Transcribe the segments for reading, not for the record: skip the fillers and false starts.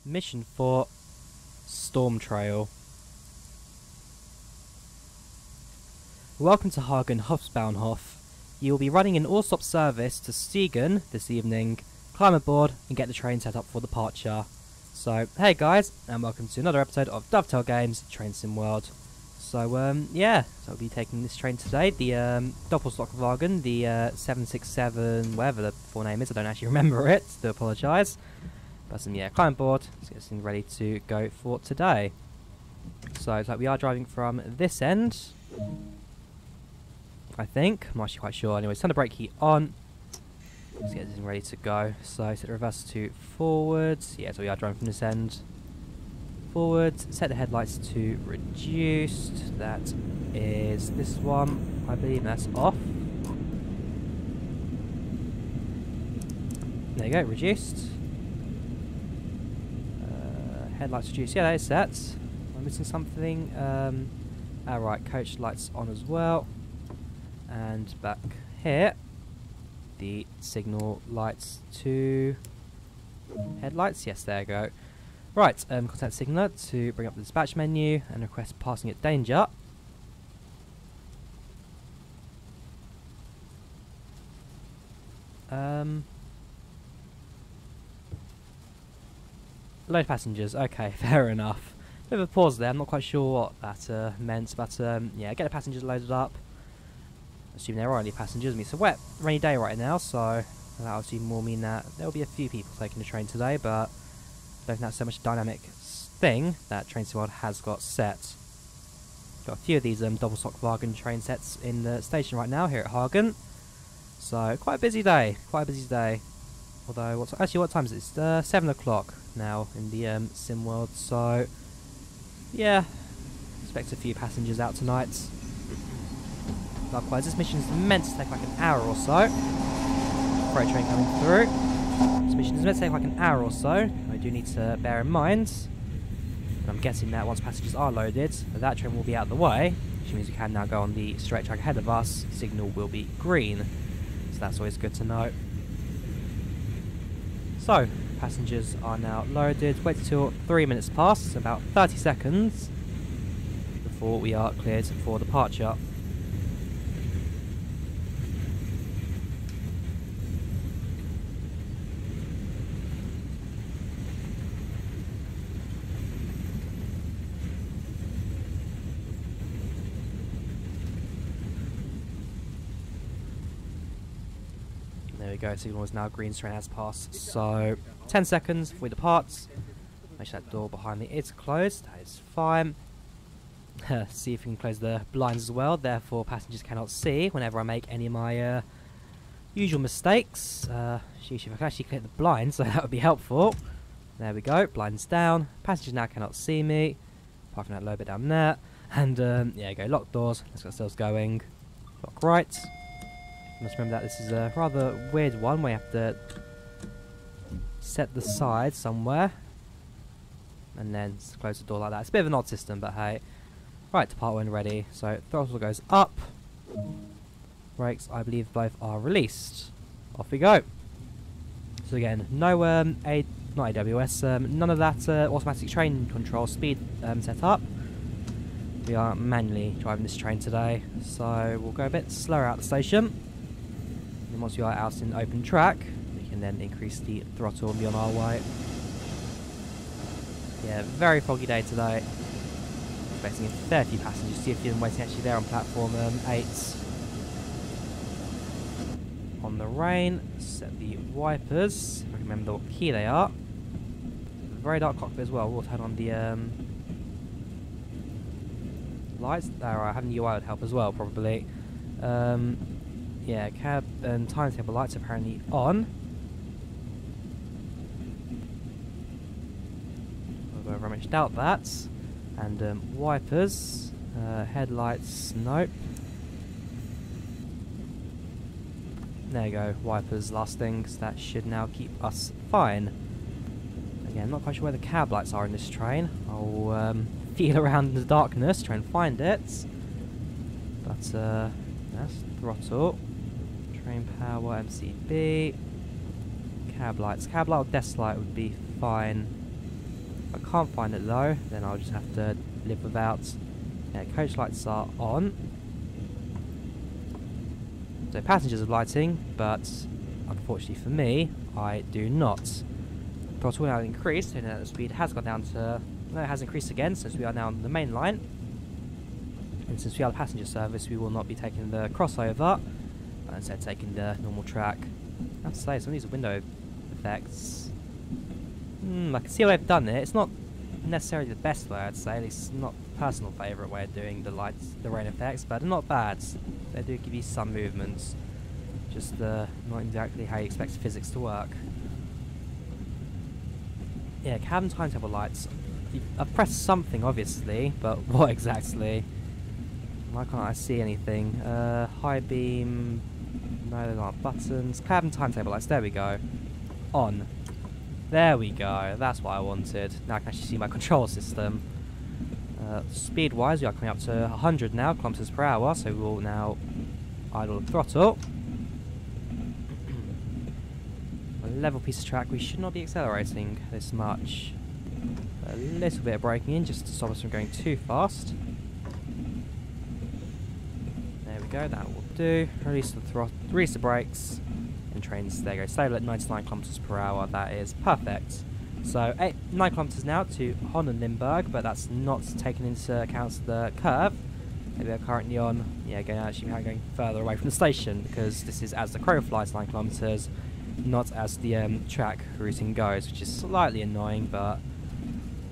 Mission 4, Storm Trail. Welcome to Hagen Hofsbahnhof. You will be running an all-stop service to Siegen this evening. Climb aboard and get the train set up for departure. So, hey guys, and welcome to another episode of Dovetail Games Train Sim World. So, yeah, so I'll be taking this train today, the Doppelstockwagen, the 767, whatever the full name is, I don't actually remember it, do apologise. But yeah, climb aboard, let's get this thing ready to go for today. So, it's like we are driving from this end, I think, I'm not actually quite sure. Anyways, turn the brake key on, let's get this thing ready to go. So, set the reverse to forwards, yeah, so we are driving from this end. Forwards, set the headlights to reduced, that is this one, I believe that's off. There you go, reduced. Headlights reduced, yeah that is set. Am I missing something? Right, coach lights on as well. And back here, the signal lights to headlights, yes there you go. Right, contact signaler to bring up the dispatch menu and request passing at danger. Load passengers, okay, fair enough. Bit of a pause there, I'm not quite sure what that meant, but yeah, get the passengers loaded up. Assuming there are any passengers. I mean, it's a wet, rainy day right now, so that obviously will mean that there'll be a few people taking the train today, but I don't think that's so much a dynamic thing that Train Sim World has got set. Got a few of these Doppelstockwagen train sets in the station right now here at Hagen. So quite a busy day, Although, what time is it? It's 7 o'clock now in the Sim World, so yeah, expect a few passengers out tonight. Likewise, this mission is meant to take like an hour or so. Freight train coming through. This mission is meant to take like an hour or so. I do need to bear in mind, and I'm guessing that once passengers are loaded, that train will be out of the way, which means we can now go on the straight track ahead of us. Signal will be green, so that's always good to know. So, passengers are now loaded. Wait till 3 minutes pass, so about 30 seconds before we are cleared for departure. There we go, signal is now green, train has passed. So, 10 seconds before we depart. Make sure that door behind me is closed, that is fine. See if we can close the blinds as well, therefore passengers cannot see whenever I make any of my usual mistakes. Sheesh, if I can actually clear the blinds, so that would be helpful. There we go, blinds down. Passengers now cannot see me, apart from that low bit down there. And, yeah, go, lock doors, let's get ourselves going. Lock right. Must remember that this is a rather weird one where you have to set the side somewhere and then close the door like that. It's a bit of an odd system, but hey. Right, depart when ready. So throttle goes up. Brakes, I believe both are released. Off we go. So again, no not AWS, none of that automatic train control speed set up. We are manually driving this train today, so we'll go a bit slower out the station. And once we are out in open track, we can then increase the throttle and be on our way. Yeah, very foggy day today. Expecting a fair few passengers. See a few of them waiting actually there on platform 8. On the rain, set the wipers. If I can remember what key they are. Very dark cockpit as well. We'll turn on the lights. Alright, having the UI would help as well, probably. Yeah, cab and timetable lights are apparently on. Although I very much doubt that. And wipers, headlights, nope. There you go, wipers last thing, so that should now keep us fine. Again, I'm not quite sure where the cab lights are in this train. I'll feel around in the darkness, try and find it. But that's throttle. Train power, MCB. Cab lights. Cab light or desk light would be fine. If I can't find it though, then I'll just have to live without. Yeah, coach lights are on. So passengers are lighting, but unfortunately for me, I do not. Throttle now increased, and the speed has gone down to... No, it has increased again, since we are now on the main line. And since we are the passenger service, we will not be taking the crossover, but instead taking the normal track. I have to say, some of these window effects... I can see how they've done it. It's not necessarily the best way, I'd say. At least not a personal favourite way of doing the lights, the rain effects, but they're not bad. They do give you some movements. Just not exactly how you expect physics to work. Yeah, cabin timetable lights. I've pressed something, obviously, but what exactly? Why can't I see anything? High beam... No, those aren't buttons. Cabin timetable lights, there we go. On. There we go, that's what I wanted. Now I can actually see my control system. Speed-wise, we are coming up to 100 now, kilometers per hour, so we will now idle the throttle. A level piece of track, we should not be accelerating this much. A little bit of braking in, just to stop us from going too fast. There we go, that will do. Release the throttle, release the brakes. And trains, there you go, stable at 99 kilometers per hour, that is perfect. So 9 kilometers now to Hohenlimburg, but that's not taken into account the curve that we are currently on. Yeah, going further away from the station, because this is as the crow flies 9 kilometers, not as the track routing goes, which is slightly annoying, but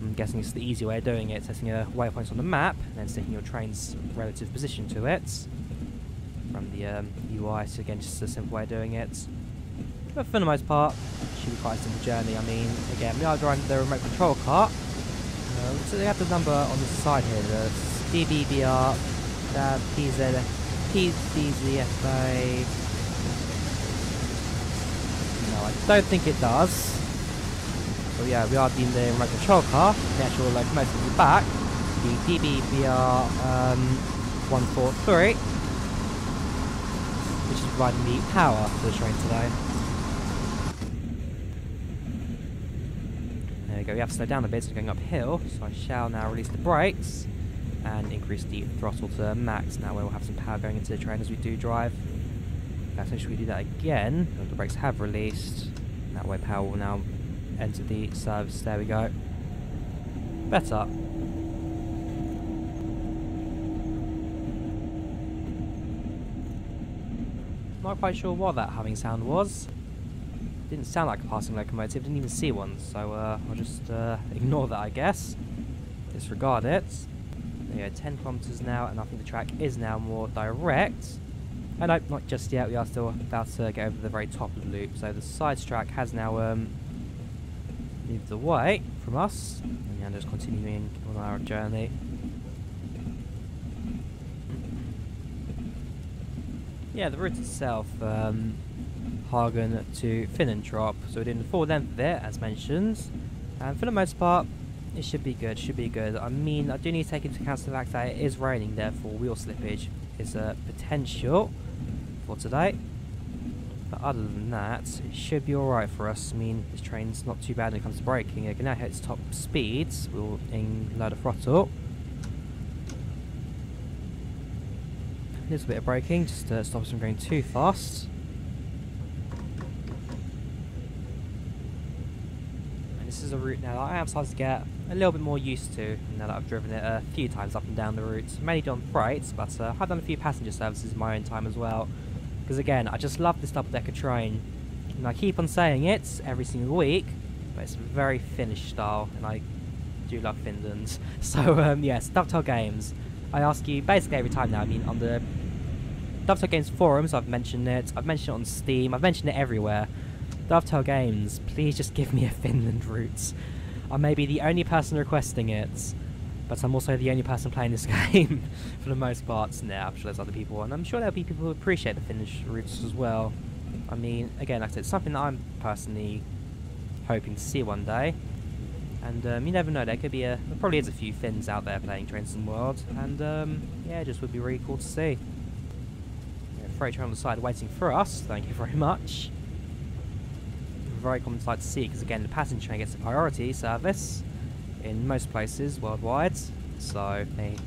I'm guessing it's the easy way of doing it, setting a waypoint on the map, and then sticking your train's relative position to it from the UI. So again, just a simple way of doing it. But for the most part, it should be quite a simple journey. I mean, again, we are driving the remote control car. So they have the number on the side here, the DBBR, PZFA. No, I don't think it does. So yeah, we are in the remote control car, the actual locomotive in the back, the DBBR 143, which is providing the power for the train today. There we go, we have to slow down a bit, so we're going uphill, so I shall now release the brakes and increase the throttle to max. Now we'll have some power going into the train as we do drive. Let's make sure we do that again. The brakes have released. That way power will now enter the service. There we go. Better. Not quite sure what that humming sound was. Didn't sound like a passing locomotive, didn't even see one, so I'll just ignore that, I guess. Disregard it. There you go, 10 kilometers now, and I think the track is now more direct. Oh no, not just yet, we are still about to get over the very top of the loop, so the side track has now moved away from us, and now just continuing on our journey. Yeah, the route itself, Hagen to Finnentrop, so we're doing the full length of it, as mentioned, and for the most part, it should be good, I mean, I do need to take into account the fact that it is raining, therefore wheel slippage is a potential for today. But other than that, it should be alright for us. I mean, this train's not too bad when it comes to braking. It can now hit its top speeds. We'll load the throttle. A little bit of braking just to stop us from going too fast. And this is a route now that I am starting to get a little bit more used to now that I've driven it a few times up and down the route. Mainly done freight, but I've done a few passenger services in my own time as well. Because again, I just love this double-decker train. And I keep on saying it every single week, but it's very Finnish style, and I do love Finland. So yes, Dovetail Games. I ask you basically every time now, I mean on the Dovetail Games forums, I've mentioned it on Steam, I've mentioned it everywhere. Dovetail Games, please just give me a Finland route. I may be the only person requesting it, but I'm also the only person playing this game for the most part. Now, I'm sure there's other people, and I'm sure there'll be people who appreciate the Finnish routes as well. I mean, again, like I said, it's something that I'm personally hoping to see one day. And you never know, there probably is a few Finns out there playing Trains in the World, and yeah, it just would be really cool to see. Yeah, freight train on the side waiting for us, thank you very much. Very common sight to see, because again, the passenger train gets a priority service. in most places worldwide. So the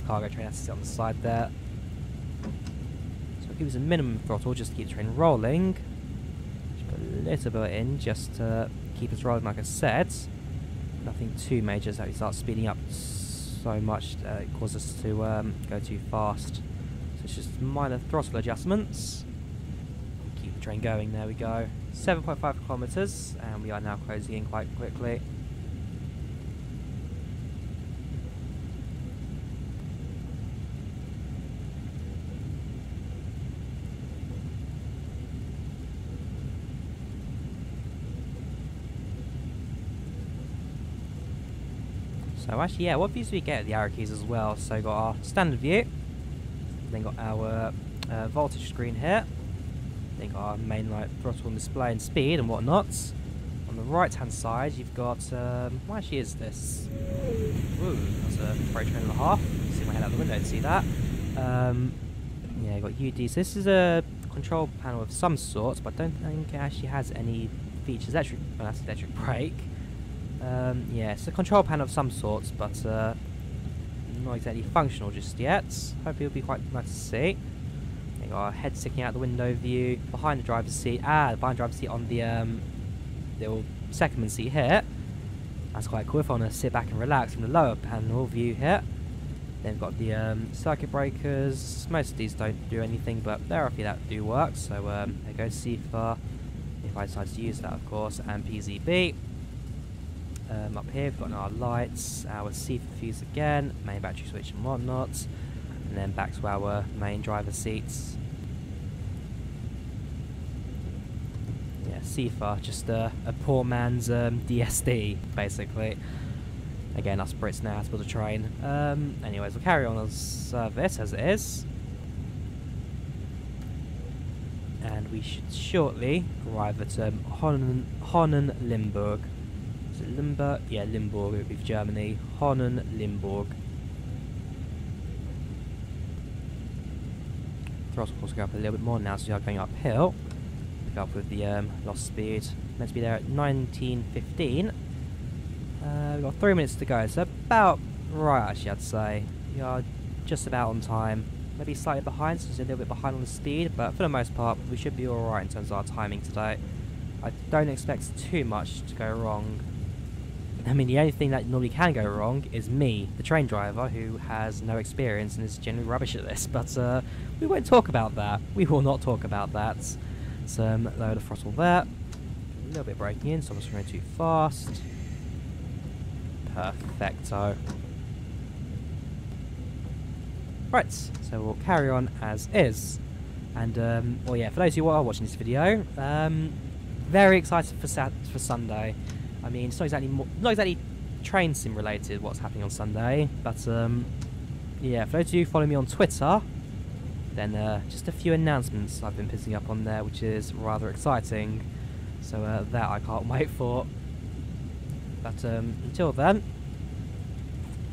cargo train has to sit on the side there. So I'll give us a minimum throttle just to keep the train rolling. Just put a little bit in just to keep us rolling, like I said. Nothing too major, so we start speeding up so much it causes us to go too fast. So it's just minor throttle adjustments. Keep the train going, there we go. 7.5 kilometers, and we are now closing in quite quickly. So actually, yeah, what views do we get at the arrow keys as well? So got our standard view, then got our voltage screen here, then got our main light, throttle and display and speed and whatnot. On the right hand side you've got, what actually is this? Ooh, that's a freight train and a half. See my head out the window to see that. Yeah, got UD. So this is a control panel of some sort, but I don't think it actually has any features. That's electric brake. Yeah, it's a control panel of some sorts, but not exactly functional just yet. Hopefully it'll be quite nice to see. We got our head sticking out the window view, behind the driver's seat. Behind the driver's seat on the little secondment seat here. That's quite cool if I want to sit back and relax from the lower panel view here. Then we've got the circuit breakers. Most of these don't do anything, but there are a few that do work. So there goes CFA, if I decide to use that, of course, and PZB. Up here we've got our lights, our CFA fuse again, main battery switch and whatnot, and then back to our main driver seats. Yeah, CFA, just a poor man's DSD, basically. Again, us Brits now have to build a train. Anyways, we'll carry on as service as it is. And we should shortly arrive at Honnen Limburg. Is it Limburg? Yeah, Limburg, it would be for Germany. Honnen Limburg. Throttle of course will go up a little bit more now, so we are going uphill. Pick up with the lost speed. Meant to be there at 19:15. We've got 3 minutes to go, so about right actually I'd say. We are just about on time. Maybe slightly behind, so it's a little bit behind on the speed, but for the most part we should be alright in terms of our timing today. I don't expect too much to go wrong. I mean, the only thing that normally can go wrong is me, the train driver, who has no experience and is generally rubbish at this, but we won't talk about that. We will not talk about that. Some lower the throttle there. A little bit braking in, so I'm just going too fast. Perfecto. Right, so we'll carry on as is. And, well yeah, for those who are watching this video, very excited for Sunday. I mean, it's not exactly train sim related what's happening on Sunday, but yeah, for those of you who follow me on Twitter, then just a few announcements I've been picking up on there, which is rather exciting. So that I can't wait for. But until then,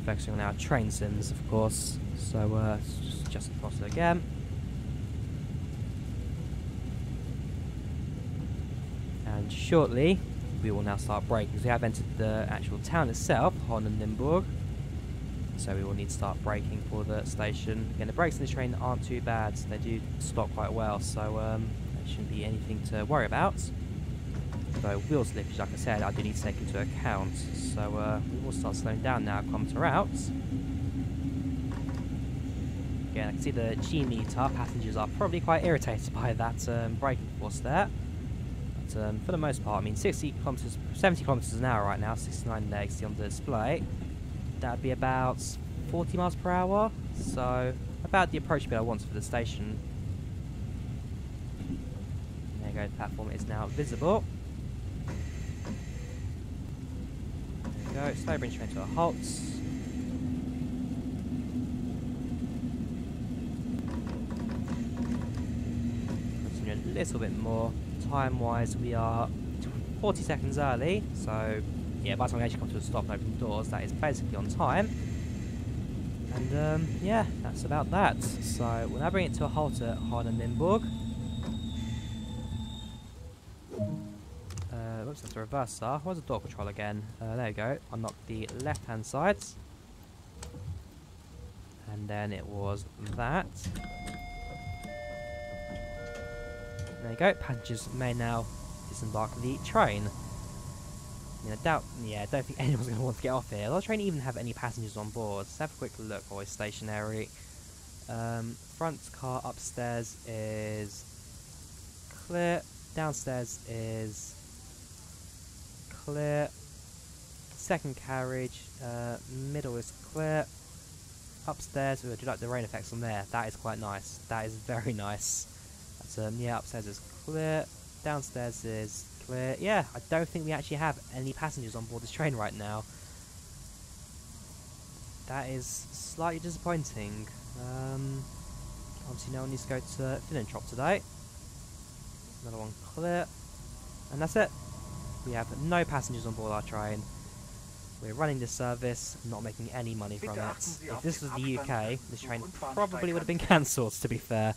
focusing on our train sims, of course. So just across it again. And shortly we will now start braking, because we have entered the actual town itself, Honnen Limburg. So we will need to start braking for the station. Again, the brakes in this train aren't too bad, they do stop quite well, so there shouldn't be anything to worry about. So wheel slippage, like I said, I do need to take into account. So we will start slowing down now, kilometre out. Again, I can see the G meter, passengers are probably quite irritated by that braking force there. For the most part, I mean 70 kilometers an hour right now, 69 legs on the display. That'd be about 40 miles per hour, so about the approach speed I want for the station. There you go, the platform is now visible. There we go, slow bring train to a halt. Continue a little bit more. Time-wise, we are 40 seconds early, so yeah, by the time we actually come to a stop and open the doors, that is basically on time. And yeah, that's about that. So we'll now bring it to a halt at Honnen Limburg. Whoops, that's the reverser. Where's the door control again? There you go. Unlock the left-hand side. And then it was that. There you go. Passengers may now disembark the train. I mean, I don't think anyone's going to want to get off here. Does the train even have any passengers on board? Let's have a quick look while we're stationary. Front car upstairs is clear. Downstairs is clear. Second carriage, middle is clear. Upstairs, do you like the rain effects on there? That is quite nice. That is very nice. That's yeah, upstairs is clear. Downstairs is clear. Yeah, I don't think we actually have any passengers on board this train right now. That is slightly disappointing. Obviously no one needs to go to Filantrop today. Another one clear. And that's it. We have no passengers on board our train. We're running this service, not making any money from it. If this was the UK, this train probably would have been cancelled, to be fair.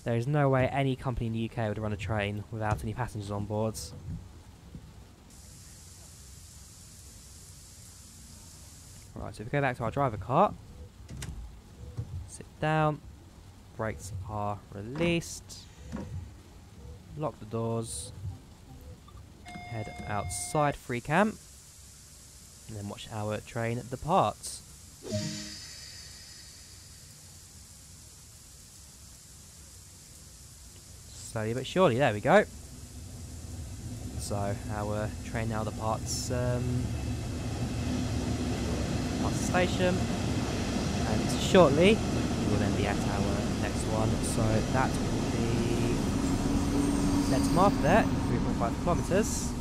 There is no way any company in the UK would run a train without any passengers on board. Right, so if we go back to our driver cart, sit down, brakes are released, lock the doors, head outside free camp, and then watch our train depart. Slowly but surely, there we go. So our train now departs past the station, and shortly we will then be at our next one. So that will be Let's mark there, 3.5 kilometres.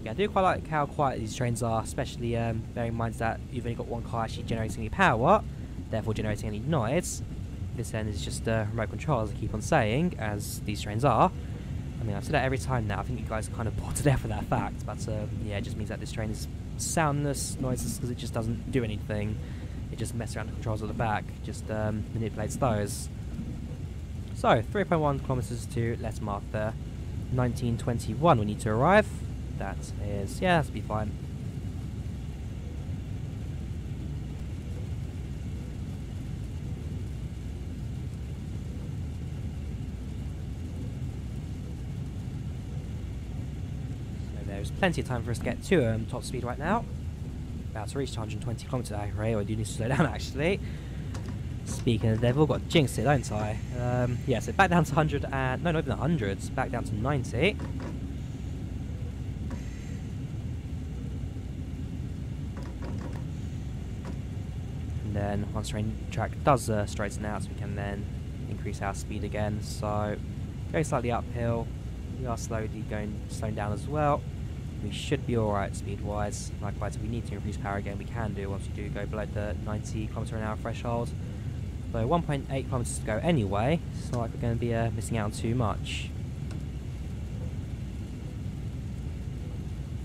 Yeah, I do quite like how quiet these trains are, especially bearing in mind that you've only got one car actually generating any power, therefore generating any noise. This end is just remote control, as I keep on saying, as these trains are. I mean, I've said that every time now. I think you guys are kind of bored to death with that fact, but yeah, it just means that this train is soundless, noiseless, because it just doesn't do anything. It just messes around the controls at the back, just manipulates those. So, 3.1 kilometres to Let's Mark there. 1921 we need to arrive. That is, yeah, that'll be fine. There's plenty of time for us to get to top speed right now. About to reach 120 kilometres at rate. I do need to slow down actually. Speaking of the devil, got jinxed it, don't I? Yeah, so back down to 100 and... no, not even 100. Back down to 90. And then once train track does straighten out, we can then increase our speed again. So, go slightly uphill. We are slowing down as well. We should be alright speed-wise. Likewise, if we need to increase power again, we can do once we do go below the 90 km/h threshold. So 1.8 kilometers to go anyway. It's not like we're going to be missing out on too much.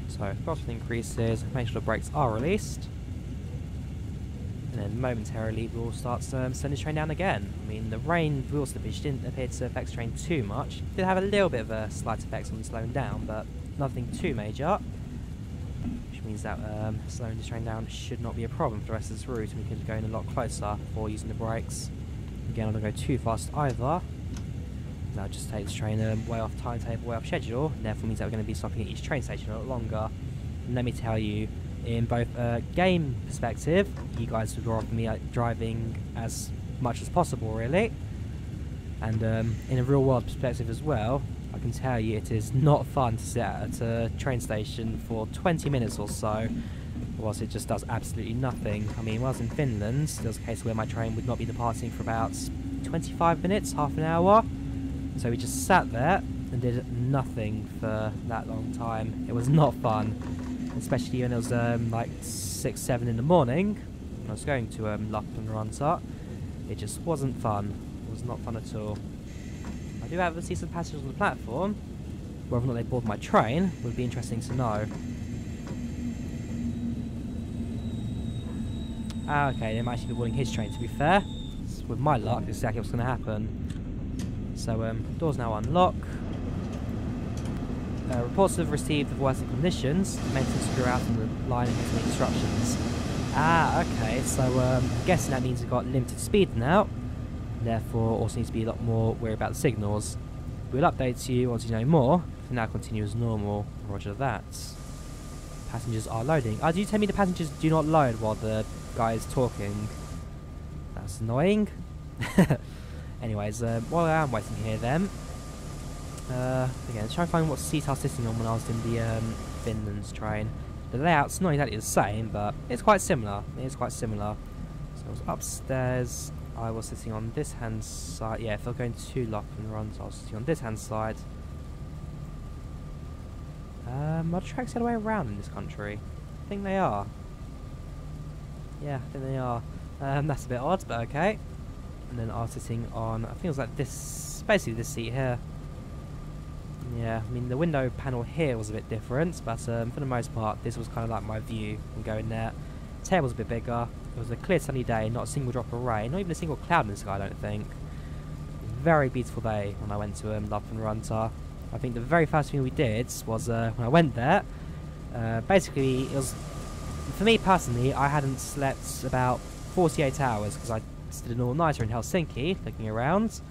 So throttle increases, make sure the brakes are released. And then momentarily we'll start sending the train down again. I mean, the rain wheel slippage didn't appear to affect the train too much. It did have a little bit of a slight effect on slowing down, but nothing too major. Which means that slowing the train down should not be a problem for the rest of this route, and we can go in a lot closer before using the brakes. Again, I don't go too fast either. That just takes the train way off timetable, way off schedule, and therefore means that we're going to be stopping at each train station a lot longer. And let me tell you, in both game perspective, you guys would rather me driving as much as possible, really. And in a real world perspective as well, I can tell you it is not fun to sit at a train station for 20 minutes or so, whilst it just does absolutely nothing. I mean, when I was in Finland, there was a case where my train would not be departing for about 25 minutes, half an hour. So we just sat there and did nothing for that long time. It was not fun, especially when it was like 6, 7 in the morning. When I was going to Lappenranta. It just wasn't fun. It was not fun at all. I do have see some passengers on the platform. Whether or not they board my train would be interesting to know. Ah, okay, they might actually be boarding his train, to be fair. With my luck, this is exactly what's going to happen. So, doors now unlock. Reports have received of worsening conditions. Maintenance crew out on the line and getting instructions. Ah, okay, so I'm guessing that means we've got limited speed now. Therefore, also needs to be a lot more worried about the signals. We'll update you once you know more. For now, continue as normal. Roger that. Passengers are loading. Do you tell me the passengers do not load while the guy is talking? That's annoying. Anyways, while I am waiting here then, again, try and find what seat I was sitting on when I was in the Finland's train. The layout's not exactly the same, but it's quite similar. It is quite similar. So I was upstairs. I was sitting on this hand side. Yeah, if I'm going to lock and run, so I was sitting on this hand side. Are tracks the other way around in this country? I think they are. Yeah, I think they are. That's a bit odd, but okay. And then I was sitting on, I think it was like this, basically this seat here. Yeah, I mean the window panel here was a bit different, but for the most part this was kind of like my view from going there. The tail was a bit bigger. It was a clear sunny day, not a single drop of rain, not even a single cloud in the sky I don't think. Very beautiful day when I went to Runta. I think the very first thing we did was when I went there, basically it was, for me personally, I hadn't slept about 48 hours because I did an all-nighter in Helsinki looking around.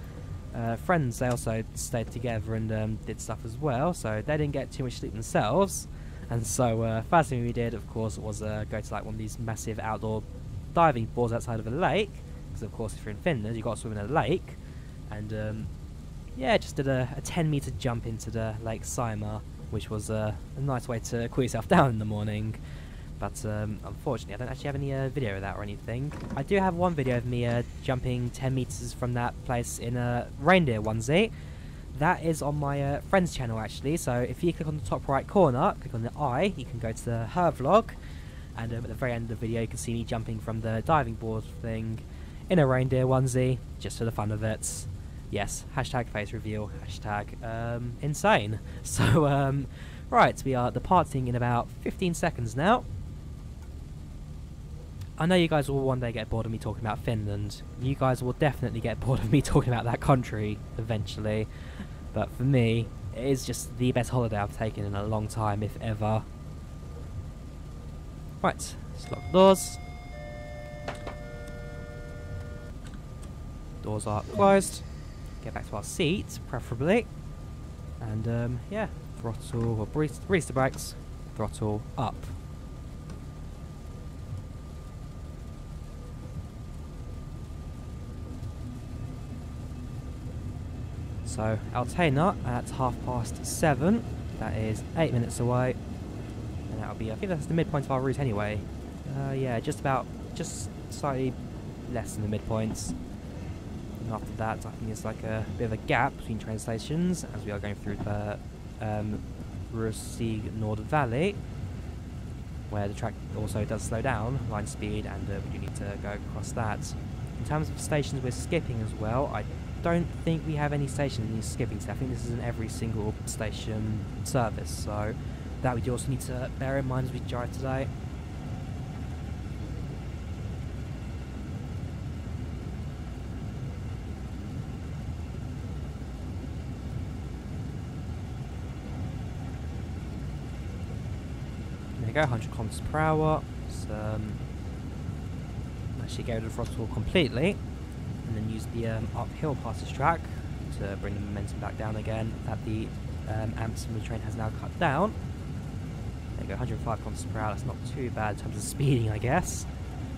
Friends, they also stayed together and did stuff as well, so they didn't get too much sleep themselves. And so first thing we did, of course, was go to like one of these massive outdoor diving boards outside of a lake, because of course if you're in Finland you've got to swim in a lake. And yeah, just did a 10-meter jump into the Lake Saimaa, which was a nice way to cool yourself down in the morning. But unfortunately I don't actually have any video of that or anything. I do have one video of me jumping 10 meters from that place in a reindeer onesie. That is on my friend's channel actually, so if you click on the top right corner, click on the eye, you can go to her vlog, and at the very end of the video you can see me jumping from the diving board thing in a reindeer onesie, just for the fun of it. Yes, hashtag face reveal, hashtag insane. So right, we are departing in about 15 seconds now. I know you guys will one day get bored of me talking about Finland. You guys will definitely get bored of me talking about that country eventually. But for me, it is just the best holiday I've taken in a long time, if ever. Right, let's lock the doors. Doors are closed. Get back to our seats, preferably. And yeah, throttle, or release the brakes, throttle up. So, Altena at 7:30, that is 8 minutes away, and that'll be, I think that's the midpoint of our route anyway. Yeah, just slightly less than the midpoints. And after that, I think it's like a bit of a gap between train stations, as we are going through the Ruhr-Sieg Nord Valley, where the track also does slow down, line speed, and we do need to go across that. In terms of stations we're skipping as well, I don't think we have any stations in skipping, so I think this is an every single station service, so that we do also need to bear in mind as we drive today. There we go, 100 kilometers per hour. So, actually go to the throttle completely, and then use the uphill part of this track to bring the momentum back down again that the amps from the train has now cut down. There you go, 105 kilometers per hour, that's not too bad in terms of speeding, I guess.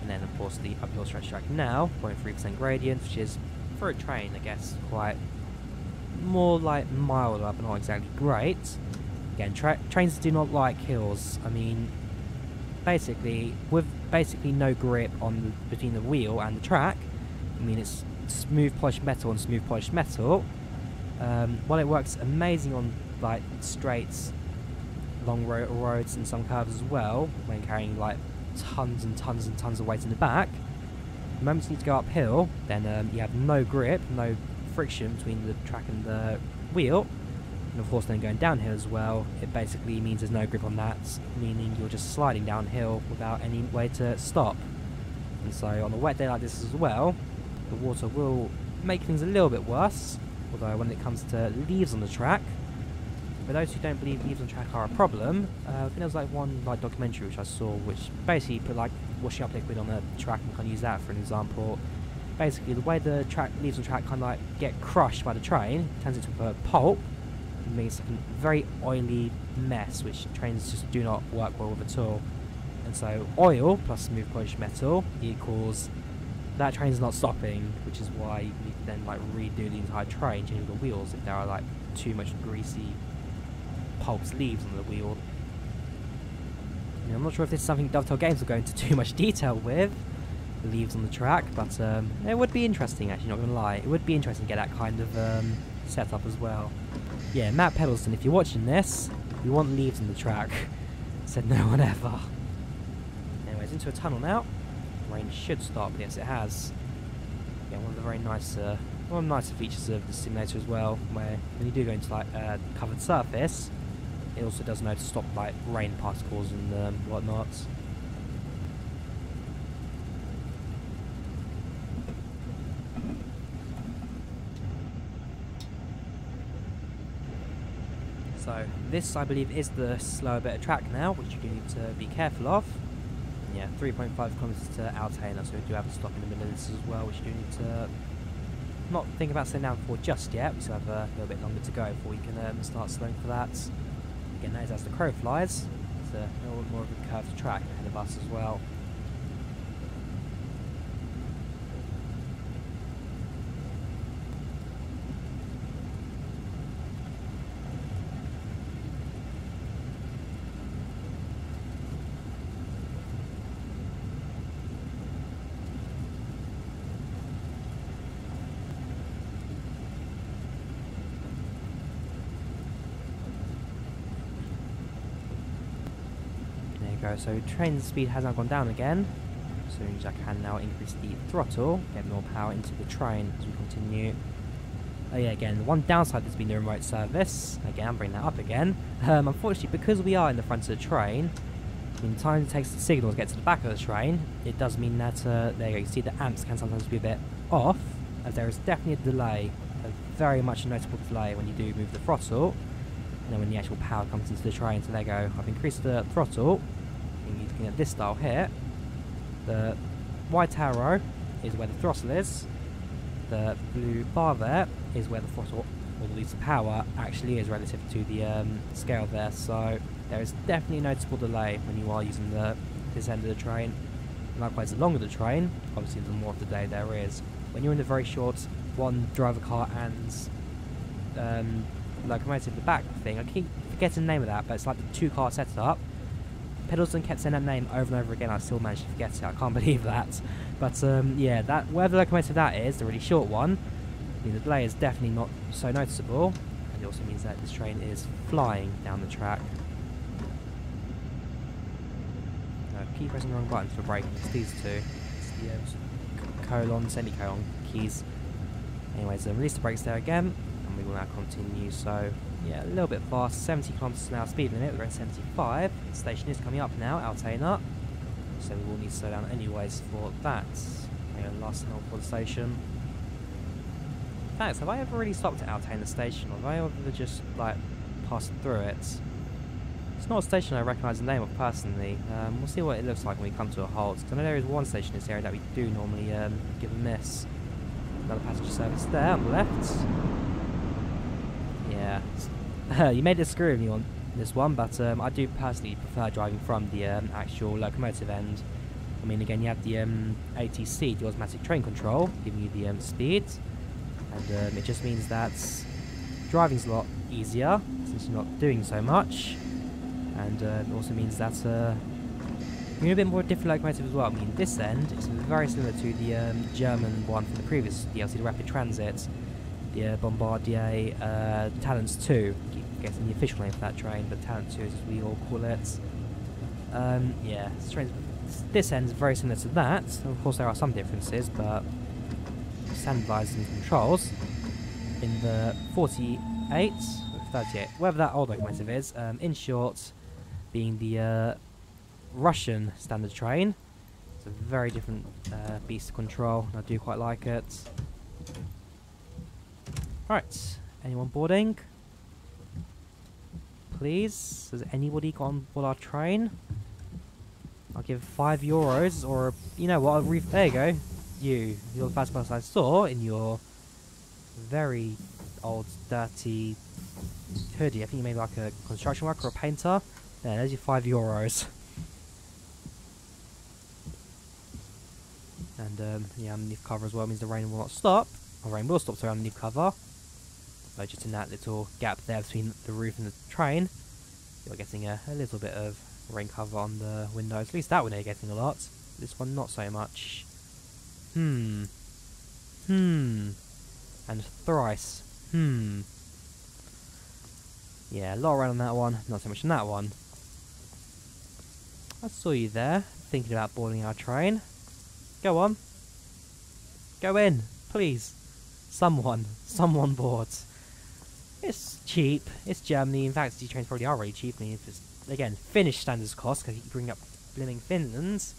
And then of course the uphill stretch track now, 0.3% gradient, which is, for a train, I guess, quite more like milder, but not exactly great. Again, trains do not like hills. I mean, basically, with basically no grip on between the wheel and the track, I mean it's smooth polished metal and smooth polished metal. While it works amazing on like straights, long roads and some curves as well, when carrying like tons and tons and tons of weight in the back, the moment you need to go uphill, then you have no grip, no friction between the track and the wheel. And of course then going downhill as well, it basically means there's no grip on that, meaning you're just sliding downhill without any way to stop. And so on a wet day like this as well, the water will make things a little bit worse, although when it comes to leaves on the track, For those who don't believe leaves on track are a problem, I think there was like one like documentary which I saw which basically put like washing up liquid on a track and kind of use that for an example. Basically the way the leaves on track kind of like get crushed by the train, turns into a pulp, and makes like a very oily mess which trains just do not work well with at all. And so oil plus smooth polished metal equals that train's not stopping, which is why you need to then like redo the entire train, changing the wheels if there are like too much greasy pulps leaves on the wheel. I'm not sure if this is something Dovetail Games will go into too much detail with, the leaves on the track, but it would be interesting actually, not going to lie. It would be interesting to get that kind of setup as well. Yeah, Matt Pedalston, if you're watching this, we want leaves on the track. Said no one ever. Anyways, into a tunnel now. Rain should stop, but yes it has. Yeah, one of the very nice, one of the nicer features of the simulator as well, where when you do go into like covered surface, it also does know to stop like rain particles and whatnot. So this I believe is the slower bit of track now, which you do need to be careful of. Yeah, 3.5 kilometers to Altena, so we do have a stop in the middle of this as well, which you do need to not think about slowing down for just yet. We still have a little bit longer to go before we can start slowing for that. Again, that is as the crow flies. It's a little bit more of a curved track ahead of us as well. So train speed has now gone down again, so I can now increase the throttle, get more power into the train as we continue. Oh yeah, again, the one downside has been the remote service. Again, I'm bringing that up again. Unfortunately, because we are in the front of the train, in time it takes the signal to get to the back of the train, it does mean that, there you go, you see the amps can sometimes be a bit off, as there is definitely a delay, a very much noticeable delay when you do move the throttle, and then when the actual power comes into the train. So there you go, I've increased the throttle. Looking at this style here, the white arrow is where the throttle is, the blue bar there is where the throttle, or at least the power, actually is relative to the scale there, so there is definitely a noticeable delay when you are using this end of the train. And likewise, the longer the train, obviously the more of the delay there is. When you're in the very short one driver car and locomotive at the back thing, I keep forgetting the name of that, but it's like the two-car setup. Pedalston kept saying that name over and over again, I still managed to forget it, I can't believe that. But yeah, that whatever locomotive that is, the really short one, I mean, the delay is definitely not so noticeable, and it also means that this train is flying down the track. Keep pressing the wrong buttons for braking, it's these two. It's the colon, semicolon keys. Anyways, release the brakes there again, and we will now continue. So yeah, a little bit fast, 70 kilometers an hour speed limit, we're at 75. The station is coming up now, Altena, so we will need to slow down anyways for that. Last signal for the station. Thanks, have I ever really stopped at Altena station, or have I ever just like passed through it? It's not a station I recognise the name of personally. We'll see what it looks like when we come to a halt, because I know there is one station in this area that we do normally give a miss. Another passenger service there on the left. Yeah, you made a screw of me on this one, but I do personally prefer driving from the actual locomotive end. I mean, again, you have the ATC, the automatic train control, giving you the speed, and it just means that driving's a lot easier since you're not doing so much, and it also means that you're a bit more different locomotive as well. I mean, this end is very similar to the German one from the previous DLC, the Rapid Transit, the Bombardier Talents 2. I keep forgetting the official name for that train, but Talent 2 is as we all call it. Yeah, this end is very similar to that. Of course, there are some differences, but standardising controls in the 48, 38, whatever that old locomotive is, in short, being the Russian standard train. It's a very different beast to control, and I do quite like it. Right, anyone boarding? please. Has anybody got on board our train? I'll give €5 or, you know what, there you go. You're the first person I saw in your very old, dirty hoodie. I think you made like a construction worker or a painter. There, there's your €5. And yeah, underneath cover as well means the rain will not stop. Or rain will stop, sorry, underneath cover. So just in that little gap there between the roof and the train, you're getting a little bit of rain cover on the windows. At least that one you're getting a lot. This one not so much. And thrice. Yeah, a lot around on that one, not so much on that one. I saw you there, thinking about boarding our train. Go on. Go in, please. Someone board. It's cheap. It's Germany. In fact, these trains probably are really cheap. I mean, if it's, again, Finnish standards cost, because you bring up blimmin' Finland.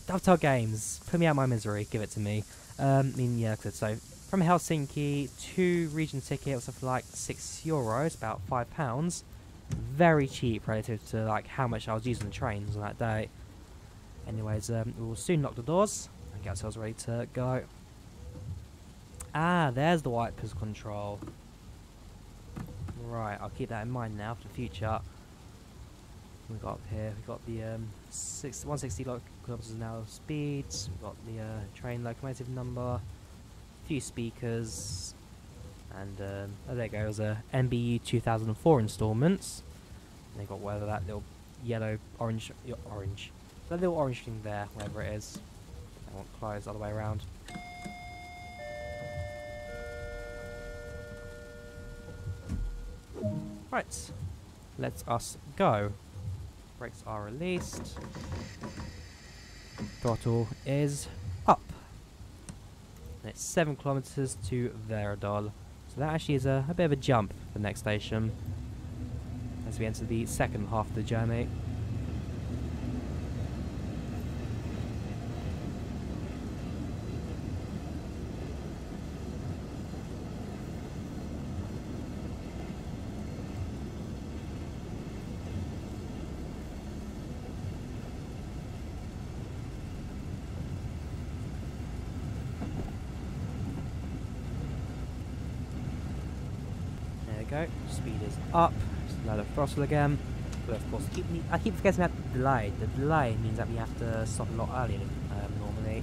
Dovetail Games, put me out of my misery. Give it to me. I mean, yeah, so from Helsinki to region ticket, it was for like €6, about £5. Very cheap relative to like how much I was using the trains on that day. Anyways, we will soon lock the doors and get ourselves ready to go. Ah, there's the wipers control. Right, I'll keep that in mind now for the future. We've got up here, we've got the 160 kilometers an hour speeds, we've got the train locomotive number, a few speakers, and oh, there goes a NBU 2004 installments. And they've got whatever that little yellow, orange, that little orange thing there, whatever it is. I want closed all the way around. Right, let us go. Brakes are released. Throttle is up. And it's 7 kilometers to Veradol. So that actually is a bit of a jump for the next station as we enter the second half of the journey. Go. Speed is up. Just lower the throttle again. But of course, I keep forgetting about the delay. The delay means that we have to stop a lot earlier normally.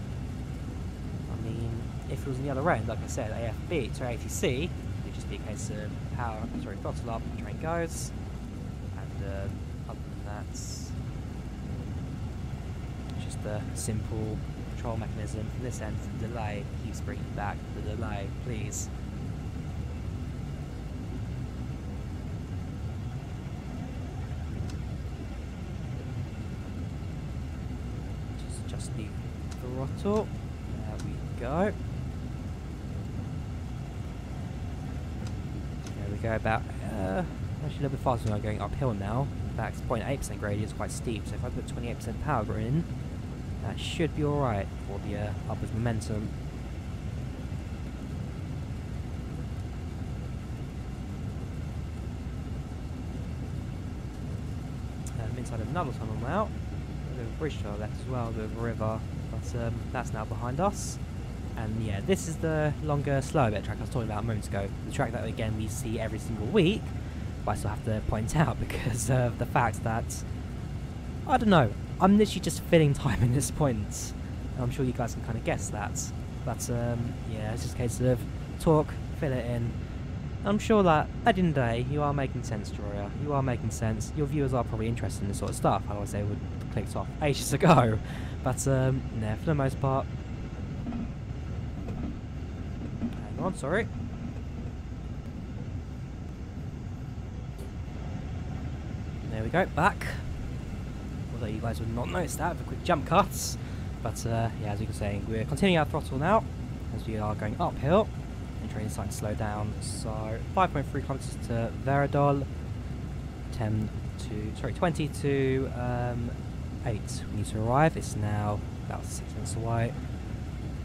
I mean, if it was on the other end, like I said, AFB to ATC, it'd just be a case of throttle up, the train goes, and other than that, it's just a simple control mechanism. From this end, the delay keeps bringing back the delay, please. The throttle. There we go. There we go. About actually a little bit faster than I'm going uphill now. In fact, 0.8% gradient is quite steep, so if I put 28% power in, that should be alright for the upwards momentum. I'm inside of another tunnel now. There's a bridge to our left as well, the river, but that's now behind us. And yeah, this is the longer, slower bit of track I was talking about a moment ago. The track that, again, we see every single week, but I still have to point out because of the fact that, I don't know, I'm literally just filling time in this point. I'm sure you guys can kind of guess that. But yeah, it's just a case of talk, fill it in. I'm sure that at the end of the day, you are making sense, Drawyah. You are making sense. Your viewers are probably interested in this sort of stuff. Otherwise, they would have clicked off ages ago. But yeah, for the most part. Hang on, sorry. There we go, back. Although you guys would not notice that with quick jump cuts. But yeah, as you can see, we're continuing our throttle now as we are going uphill. The train is starting to slow down, so 5.3 kilometers to Veradol, 20 to 8 we need to arrive. It's now about 6 minutes away.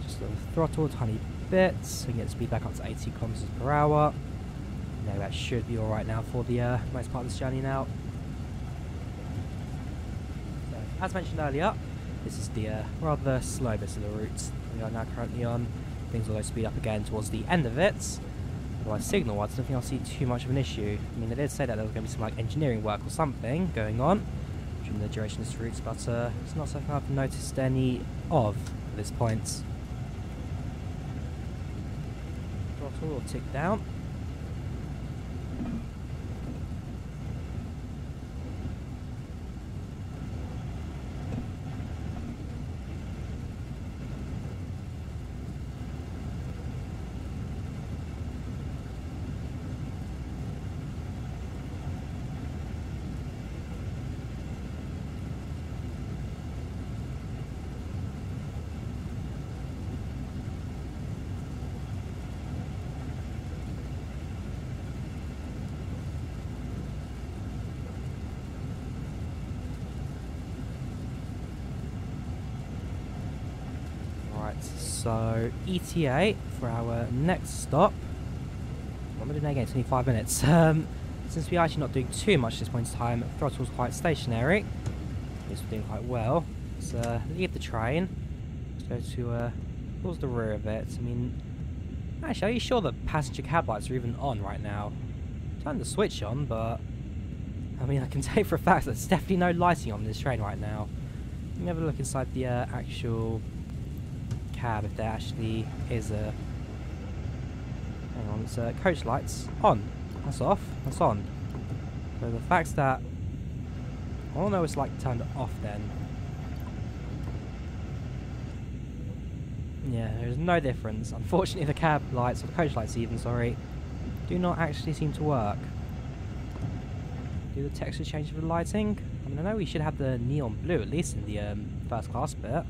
Just a little throttle, tiny bit, so we can get the speed back up to 80 kilometers per hour. No, that should be alright now for the most part of this journey now. So, as mentioned earlier, this is the rather slow bit of the route we are now currently on. Things will speed up again towards the end of it. Otherwise, signal-wise, I don't think I'll see too much of an issue. I mean, they did say that there was going to be some like engineering work or something going on during the duration of this route, but it's not something I've noticed any of at this point. Throttle will tick down. So ETA for our next stop. What am I doing again? 25 minutes. Since we're actually not doing too much at this point in time, throttle's quite stationary. Yes, we're doing quite well. So leave the train. Let's go to towards the rear of it. I mean, actually, are you sure the passenger cab lights are even on right now? Turn the switch on, but I mean, I can tell you for a fact that there's definitely no lighting on this train right now. Let me have a look inside the actual cab if there actually is a. Hang on, it's coach lights on. That's off. That's on. So the fact that I don't know, it's like turned off then. Yeah, there's no difference. Unfortunately, the cab lights, or the coach lights even, sorry, do not actually seem to work. Do the texture change for the lighting? I mean, I know we should have the neon blue at least in the first class bit.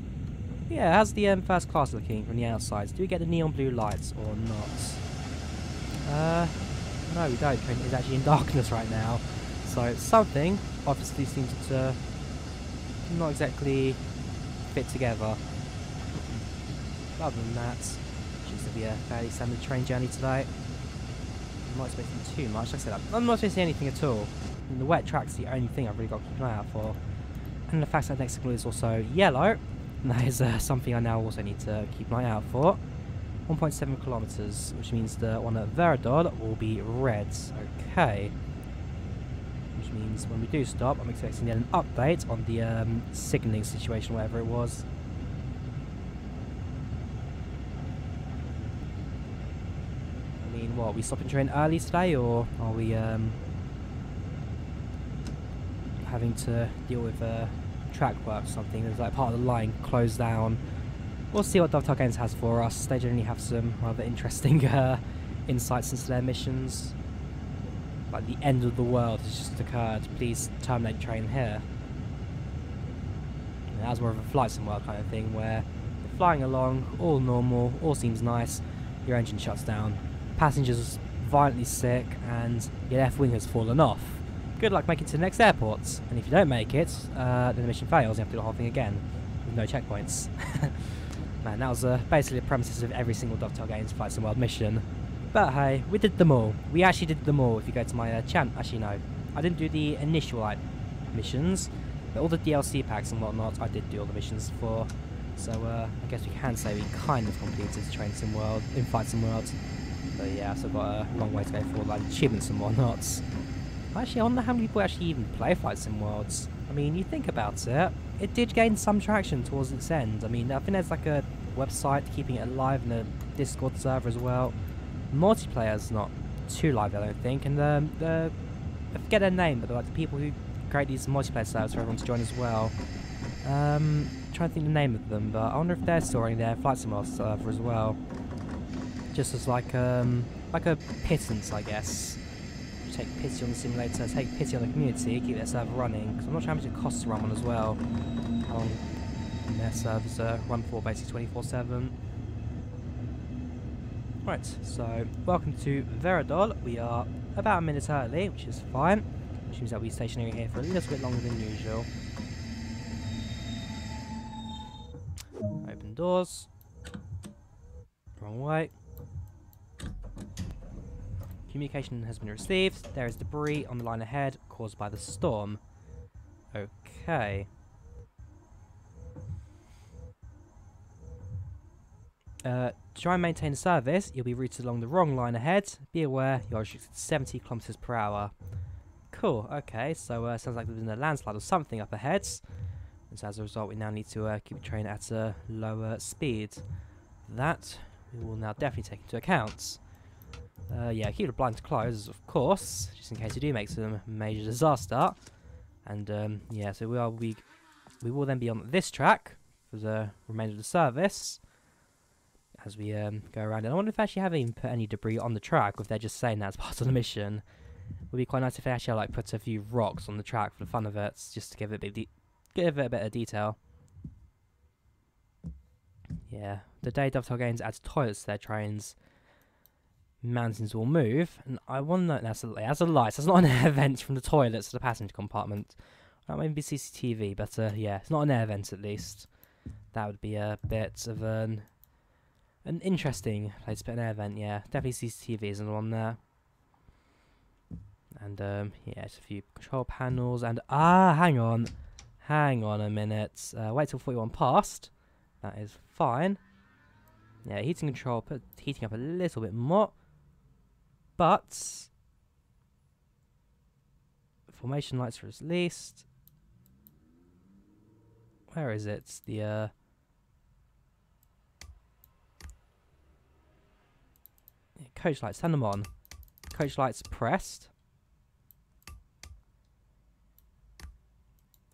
Yeah, how's the first class looking from the outside? Do we get the neon blue lights or not? No, we don't. The train is actually in darkness right now. So something obviously seems to not exactly fit together. Other than that, it seems to be a fairly standard train journey today. I'm not expecting too much. Like I said, I'm not expecting anything at all. I mean, the wet track's the only thing I've really got to keep an eye out for. And the fact that next signal is also yellow. And that is something I now also need to keep an eye out for. 1.7 kilometers, which means the one at Veradol will be red. Okay. Which means when we do stop, I'm expecting to get an update on the signalling situation, whatever it was. I mean, what, are we stopping train early today, or are we having to deal with track work or something? There's like part of the line closed down. We'll see what Dovetail Games has for us. They generally have some rather interesting insights into their missions. Like the end of the world has just occurred. Please terminate train here. And that was more of a flight sim world kind of thing, where you're flying along, all normal, all seems nice, your engine shuts down, passengers violently sick, and your left wing has fallen off. Good luck making it to the next airport. And if you don't make it, then the mission fails. You have to do the whole thing again with no checkpoints. Man, that was basically the premises of every single Dovetail Games Flight Sim World mission. But hey, we did them all. We actually did them all. If you go to my channel, actually no, I didn't do the initial like missions, but all the DLC packs and whatnot, I did do all the missions for. So I guess we can say we kind of completed the Train Sim World, in Flight Sim World. But yeah, so I've got a long way to go for like achievements and whatnot. Actually, I wonder how many people actually even play Flight Sim Worlds. I mean, you think about it, it did gain some traction towards its end. I mean, I think there's like a website keeping it alive and a Discord server as well. Multiplayer's not too live, I don't think, and I forget their name, but like the people who create these multiplayer servers for everyone to join as well. Trying to think the name of them, but I wonder if they're storing their Flight Sim World server as well. Just as like a pittance, I guess. Take pity on the simulator, take pity on the community, keep their server running, because I'm not sure how much it costs to run one as well. How long their servers run for, basically 24/7. Right, so welcome to Veradol. We are about a minute early, which is fine, which means that we'll be stationary here for a little bit longer than usual. Open doors. Wrong way. Communication has been received. There is debris on the line ahead caused by the storm. Okay. To try and maintain service, you'll be routed along the wrong line ahead. Be aware, you're restricted to 70 kilometers per hour. Cool, okay, so sounds like there's been a landslide or something up ahead. And so as a result, we now need to keep the train at a lower speed. That we will now definitely take into account. Yeah, keep the blinds closed, of course, just in case you do make some major disaster. And yeah, so we will then be on this track for the remainder of the service as we go around. And I wonder if they actually have even put any debris on the track, or if they're just saying that as part of the mission. It would be quite nice if they actually like put a few rocks on the track for the fun of it, just to give it a bit of detail. Yeah, the day Dovetail Games adds toilets to their trains, mountains will move. And I want to know, that's a light. That's not an air vent from the toilets to the passenger compartment. That might be CCTV, but yeah, it's not an air vent at least. That would be a bit of an interesting place to put an air vent. Yeah, definitely CCTV isn't the one there. And yeah, it's a few control panels. And hang on a minute. Wait till 41 past. That is fine. Yeah, heating control, put heating up a little bit more. But formation lights are released. Where is it? The yeah, coach lights, turn them on. Coach lights pressed.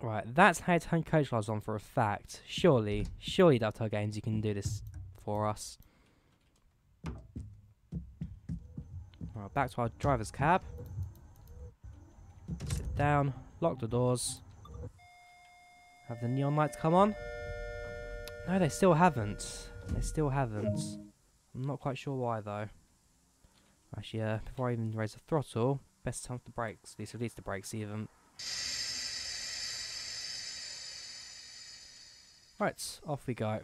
Right, that's how you turn coach lights on for a fact. Surely Dovetail Games, you can do this for us. Alright, back to our driver's cab. Sit down, lock the doors. Have the neon lights come on? No, they still haven't. I'm not quite sure why though. Actually, before I even raise the throttle, best time for the brakes. At least the brakes even. Right, off we go.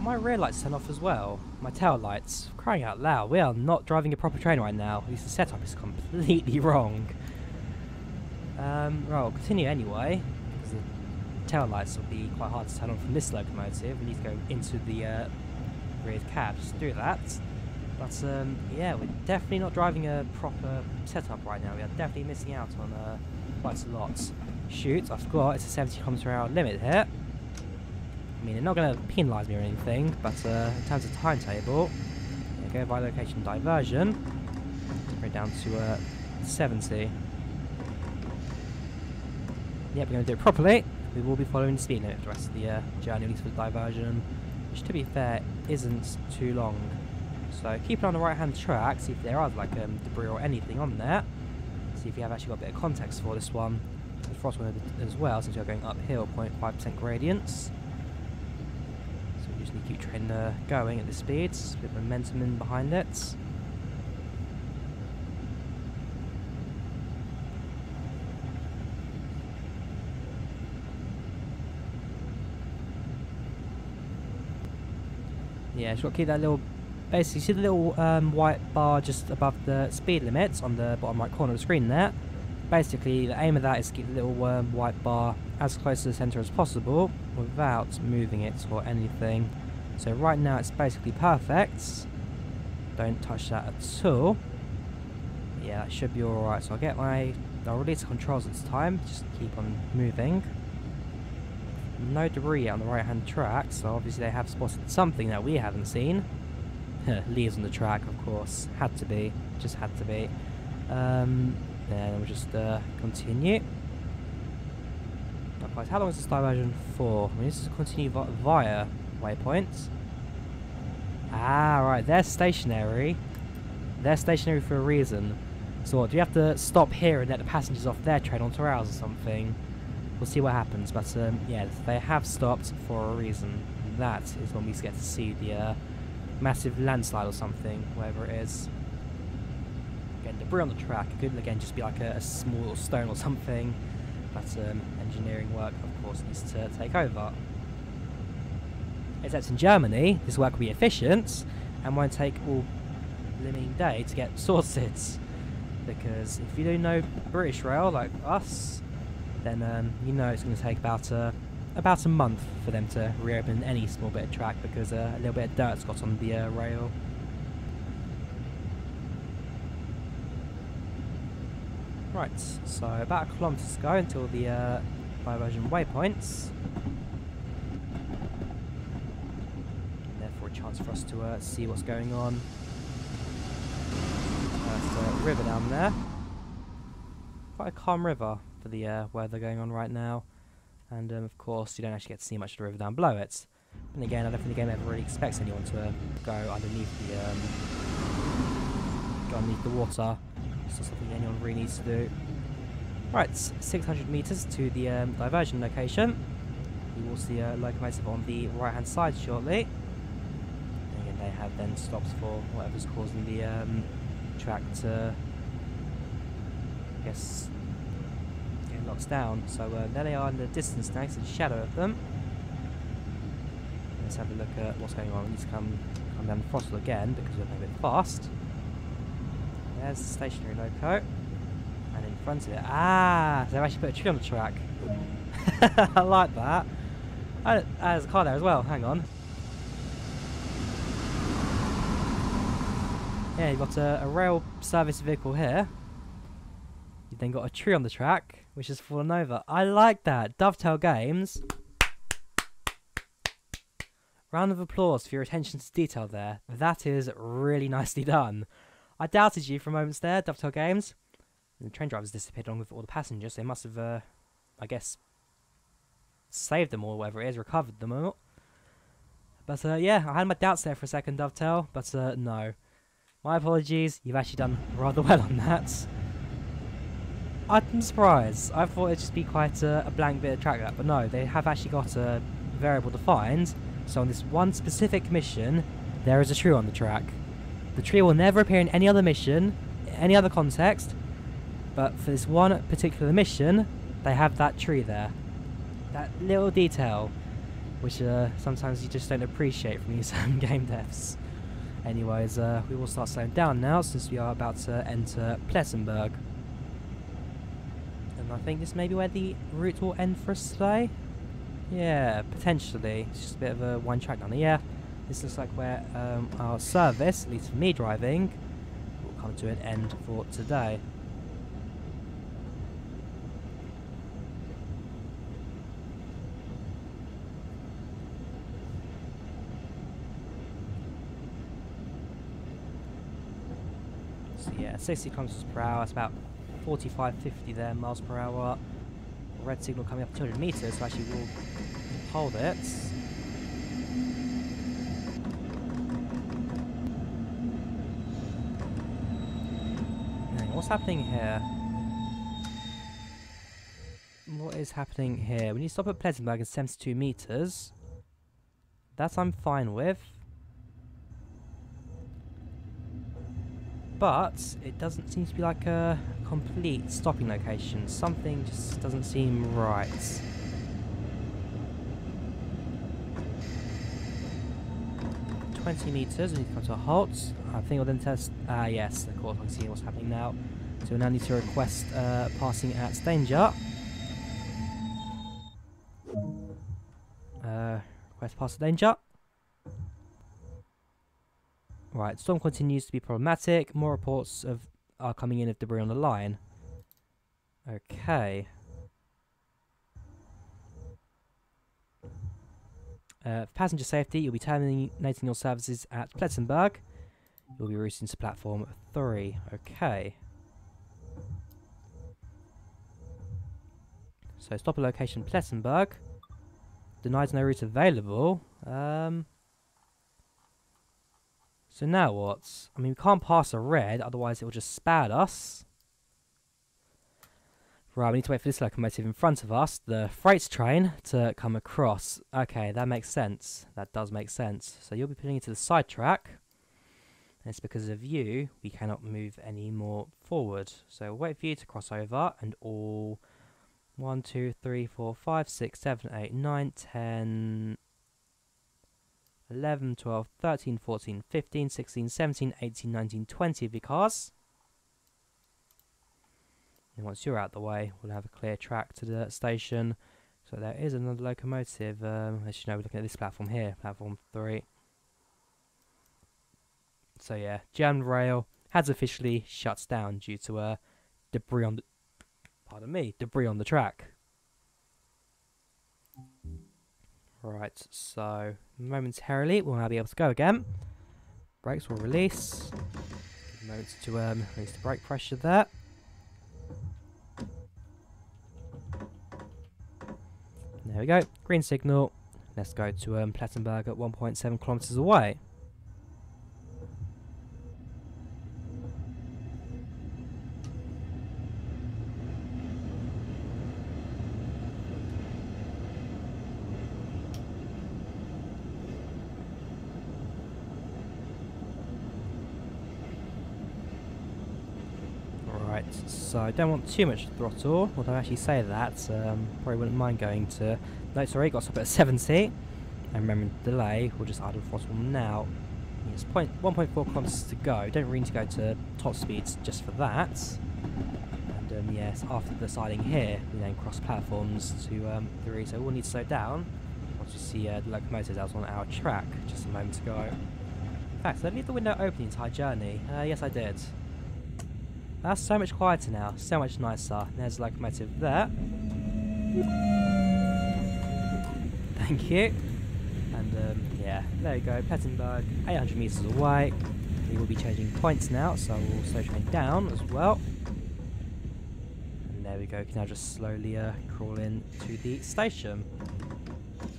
My rear lights turn off as well. My tail lights. Crying out loud, we are not driving a proper train right now. At least the setup is completely wrong. Right, I'll continue anyway, because the tail lights will be quite hard to turn on from this locomotive. We need to go into the rear cab just to do that. But yeah, we're definitely not driving a proper setup right now. We are definitely missing out on quite a lot. Shoot, I forgot, it's a 70 km/h limit here. I mean, they're not going to penalise me or anything, but in terms of timetable, go by location diversion, go down to 70. Yep, we're going to do it properly. We will be following the speed limit for the rest of the journey, at least for the diversion, which to be fair, isn't too long. So keep it on the right hand track, see if there are like debris or anything on there. See if you have actually got a bit of context for this one. The frost one as well, since you're going uphill, 0.5% gradients. Just need to keep train going at this speed, a bit of momentum in behind it. Yeah, just got to keep that little, basically see the little white bar just above the speed limit on the bottom right corner of the screen there. Basically the aim of that is to keep the little white bar as close to the centre as possible without moving it or anything. So right now it's basically perfect. Don't touch that at all. Yeah, that should be alright. So I'll release the controls this time, just keep on moving. No debris on the right hand track, so obviously they have spotted something that we haven't seen. Leaves on the track, of course. Had to be. Just had to be. Then we'll just continue. Otherwise, how long is this diversion for? I mean, this is a continue via waypoints. Ah, right, they're stationary. They're stationary for a reason. So what, do you have to stop here and let the passengers off their train onto ours or something? We'll see what happens, but yeah, they have stopped for a reason. and that is when we get to see the massive landslide or something, whatever it is. Again, debris on the track. It could again just be like a small stone or something, but engineering work, of course, needs to take over. Except in Germany, this work will be efficient and won't take all blimmin' day to get sorted. Because if you do know British rail like us, then you know it's going to take about a month for them to reopen any small bit of track because a little bit of dirt's got on the rail. Right, so about 1 kilometre to go until the diversion waypoints. And therefore a chance for us to see what's going on. There's a river down there. Quite a calm river for the weather going on right now. And of course you don't actually get to see much of the river down below it. And again, I don't think the game ever really expects anyone to go underneath the water. It's not something anyone really needs to do. Right, 600 meters to the diversion location. We will see a locomotive on the right hand side shortly. And again, they have then stops for whatever's causing the track to, I guess, get locked down. So there they are in the distance now, so the shadow of them. Let's have a look at what's going on. We need to come down the throttle again because we're going a bit fast. There's the stationary loco. And in front of it, they've actually put a tree on the track. I like that. There's a car there as well, hang on. Yeah, you've got a rail service vehicle here. You've then got a tree on the track, which has fallen over. I like that. Dovetail Games. Round of applause for your attention to detail there. That is really nicely done. I doubted you for moments there, Dovetail Games. And the train drivers disappeared along with all the passengers. They must have, I guess, saved them all, whatever it is, recovered them all. But yeah, I had my doubts there for a second, Dovetail, but no. My apologies, you've actually done rather well on that. I'm surprised. I thought it'd just be quite a blank bit of track that, but no, they have actually got a variable defined. So on this one specific mission, there is a tree on the track. The tree will never appear in any other mission, any other context, but for this one particular mission, they have that tree there. That little detail, which sometimes you just don't appreciate from these game devs. Anyways, we will start slowing down now since we are about to enter Plettenberg. And I think this may be where the route will end for us today. Yeah, potentially. It's just a bit of a one track down there. Yeah, this looks like where our service, at least for me driving, will come to an end for today. So yeah, 60 kilometers per hour, it's about 45, 50 there, miles per hour. Red signal coming up 200 meters, so actually we'll hold it. What's happening here? What is happening here? We need to stop at Plettenberg at 72 meters. That I'm fine with. But it doesn't seem to be like a complete stopping location. Something just doesn't seem right. $20 we need to come to a halt. I think we'll then test. Yes, of course, I can see what's happening now. So we now need to request passing at danger. Request pass at danger. Right, storm continues to be problematic. More reports are coming in of debris on the line. Okay. For passenger safety, you'll be terminating your services at Plettenberg. You'll be routing to platform 3. Okay. So stop at location Plettenberg. Denies no route available. So now what? I mean, we can't pass a red, otherwise it will just spad us. Right, we need to wait for this locomotive in front of us, the freight train, to come across. Okay, that makes sense. That does make sense. So you'll be putting it to the side track. And it's because of you, we cannot move any more forward. So we'll wait for you to cross over, and all 1, 2, 3, 4, 5, 6, 7, 8, 9, 10, 11, 12, 13, 14, 15, 16, 17, 18, 19, 20 of your cars. And once you're out the way, we'll have a clear track to the station. So there is another locomotive. As you know, we're looking at this platform here, platform 3. So yeah, jammed rail has officially shut down due to debris on the debris on the track. Right, so momentarily we'll now be able to go again. Brakes will release. Give a moment to release the brake pressure there. There we go, green signal. Let's go to Plettenberg at 1.7 kilometers away. Right, so I don't want too much throttle, although I actually say that, probably wouldn't mind going to, no sorry, got to stop at 70, and remember the delay, we'll just idle throttle now. Yes, 1.4 kilometers to go, don't really need to go to top speeds just for that. And yes, after the siding here, we then cross platforms to 3, so we'll need to slow down once you see the locomotives out on our track, just a moment ago. In fact, did I leave the window open the entire journey? Yes I did. That's so much quieter now, so much nicer. There's a locomotive there. Thank you. And yeah, there we go, Plettenberg, 800 metres away. We will be changing points now, so we'll slow train down as well. And there we go, we can now just slowly crawl in to the station.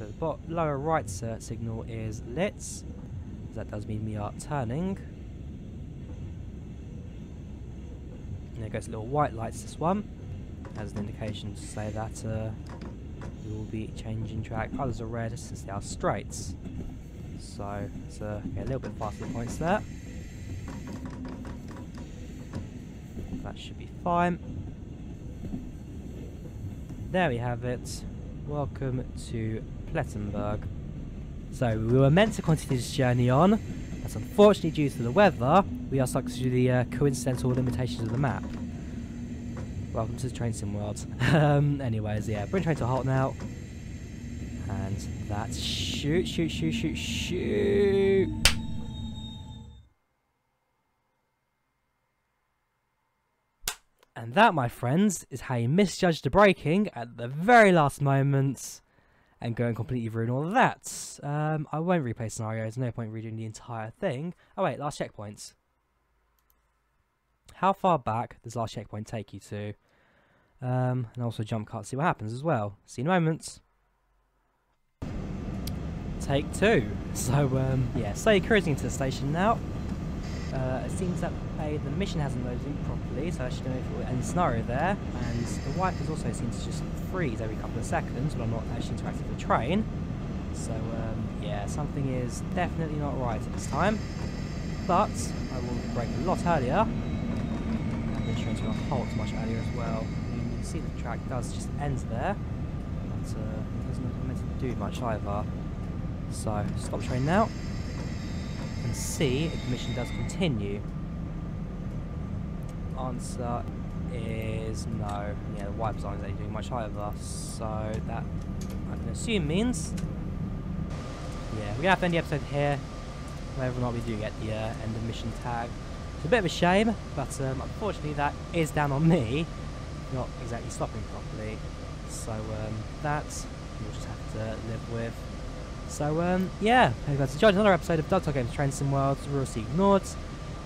So the lower right signal is lit. That does mean we are turning. And there goes little white lights, this one, as an indication to say that we will be changing track. Others are red since they are straights. So it's a little bit faster points there. That should be fine. There we have it. Welcome to Plettenberg. So we were meant to continue this journey on, but unfortunately due to the weather, we are stuck to the coincidental limitations of the map. Welcome to the train sim world. Anyways, yeah, bring train to a halt now. And that's shoot, shoot, shoot, shoot, shoot. And that, my friends, is how you misjudge the braking at the very last moment and go and completely ruin all of that. I won't replay scenarios, no point redoing the entire thing. Oh wait, last checkpoints. How far back does last checkpoint take you to? And also jump cut, see what happens as well. See you in a moment. Take 2. So yeah, so you're cruising to the station now. It seems that the mission hasn't loaded in properly, so I should know if it will end the scenario there. And the wipers also seem to just freeze every couple of seconds, but I'm not actually interacting with the train. So yeah, something is definitely not right at this time. But I will brake a lot earlier. And the train's going to halt much earlier as well. You can see the track does just end there, but it doesn't meant to do much either. So stop train now. And see if the mission does continue. Answer is no. Yeah, the wipers aren't really doing much either. So that, I can assume, means yeah, we're gonna have to end the episode here. Whether or not we do get the end of mission tag. It's a bit of a shame, but unfortunately that is down on me not exactly stopping properly. So that we'll just have to live with. So yeah, hope you guys enjoyed another episode of Dogtile Games Train Sim World, Ruhr-Sieg Nords.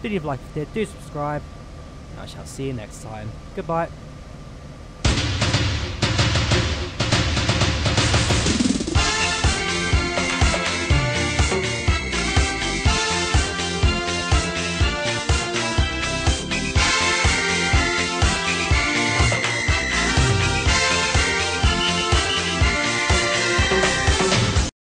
If you like if you did, do subscribe, and I shall see you next time. Goodbye.